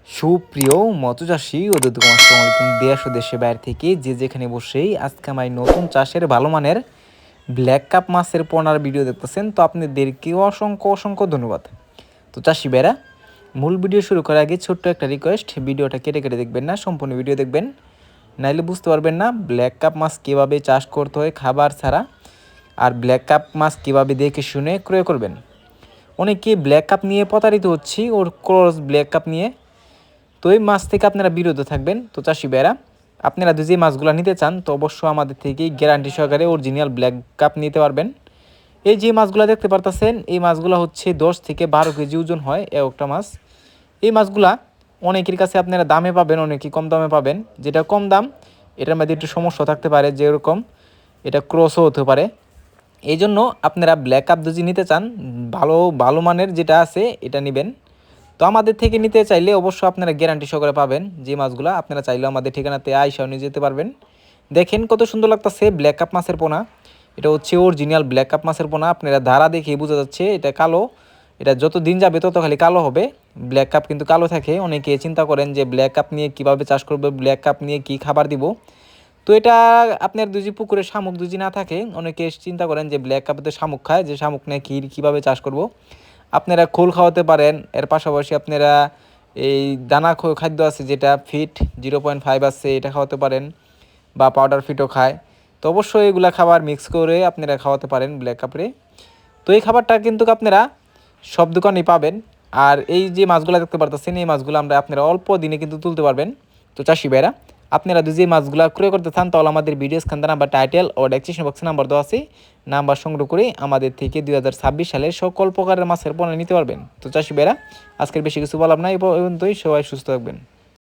সুপ্রিয় মৎস্যচাষী ও দর্শক, আসসালামু আলাইকুম। দেশ ও দেশের বাইরে থেকে যে যেখানে বসেই আজকে আমার নতুন চাষের ভালো মানের ব্ল্যাক কাপ মাছের পোনার ভিডিও দেখতেছেন, তো আপনাদেরকে অসংখ্য অসংখ্য ধন্যবাদ। তো চাষি ভাইরা, মূল ভিডিও শুরু করার আগে ছোট্ট একটা রিকোয়েস্ট, ভিডিওটা কেটে কেটে দেখবেন না, সম্পূর্ণ ভিডিও দেখবেন, নাইলে বুঝতে পারবেন না ব্ল্যাক কাপ মাছ কীভাবে চাষ করতে হয় খাবার ছাড়া, আর ব্ল্যাক কাপ মাছ কীভাবে দেখে শুনে ক্রয় করবেন। অনেকে ব্ল্যাক কাপ নিয়ে প্রতারিত হচ্ছি, ওর ক্রস ব্ল্যাক কাপ নিয়ে। তো এই মাছ থেকে আপনারা বিরত থাকবেন। তো চাষি ভাইরা, আপনারা যদি এই মাছগুলো নিতে চান তো অবশ্যই আমাদের থেকেই গ্যারান্টি সহকারে অরিজিনাল ব্ল্যাক কাপ নিতে পারবেন। এই যে মাছগুলো দেখতে পারতেছেন, এই মাছগুলো হচ্ছে 10 থেকে 12 কেজি ওজন হয় একটা মাছ। এই মাছগুলা অনেকের কাছে আপনারা দামে পাবেন, অনেকেই কম দামে পাবেন। যেটা কম দাম এটার মধ্যে একটু সমস্যা থাকতে পারে, যেরকম এটা ক্রসও হতে পারে। এই জন্য আপনারা ব্ল্যাক কাপ যদি নিতে চান, ভালো ভালো মানের যেটা আছে এটা নেবেন। তো আমাদের থেকে নিতে চাইলে অবশ্যই আপনারা গ্যারান্টি সহকারে পাবেন। যে মাছগুলো আপনারা চাইলেও আমাদের ঠিকানাতে আইসাও নিয়ে যেতে পারবেন। দেখেন কত সুন্দর লাগতেছে ব্ল্যাক কাপ মাছের পোনা। এটা হচ্ছে অরিজিনাল ব্ল্যাক কাপ মাছের পোনা। আপনারা ধারা দেখেই বোঝা যাচ্ছে এটা কালো। এটা যত দিন যাবে তত খালি কালো হবে। ব্ল্যাক কাপ কিন্তু কালো থাকে। অনেকে চিন্তা করেন যে ব্ল্যাক কাপ নিয়ে কীভাবে চাষ করবে, ব্ল্যাক কাপ নিয়ে কী খাবার দিব। তো এটা আপনার দুজি পুকুরে শামুক দুজি না থাকে, অনেকে চিন্তা করেন যে ব্ল্যাক কাপে তো শামুক খায়, যে শামুক নিয়ে কীভাবে চাষ করব। আপনারা খোল খাওয়াতে পারেন, এর পাশাপাশি আপনারা এই দানা খাদ্য আছে যেটা ফিট 0.5 আছে, এটা খাওয়াতে পারেন, বা পাউডার ফিটও খায়। তো অবশ্যই এগুলা খাবার মিক্স করে আপনারা খাওয়াতে পারেন ব্ল্যাক কাপড়ে। তো এই খাবারটা কিন্তু আপনারা সব দোকানেই পাবেন। আর এই যে মাছগুলো দেখতে পারতেছেন, এই মাছগুলো আপনারা অল্প দিনে কিন্তু তুলতে পারবেন। তো চাষি ভাইরা, আপনারা যদি এই মাছগুলো ক্রয় করতে চান তাহলে আমাদের ভিডিও স্ক্যান নাম্বার, টাইটেল ও ডেসক্রিপশন বক্সে নাম্বার দেওয়া আছে, নাম্বার সংগ্রহ করে আমাদের থেকে 2026 সালের সকল প্রকারের মাছের পণ্য নিতে পারবেন। তো চাষি ভাইরা, আজকের বেশি কিছু বললাম না, এই পর্যন্তই। সবাই সুস্থ থাকবেন।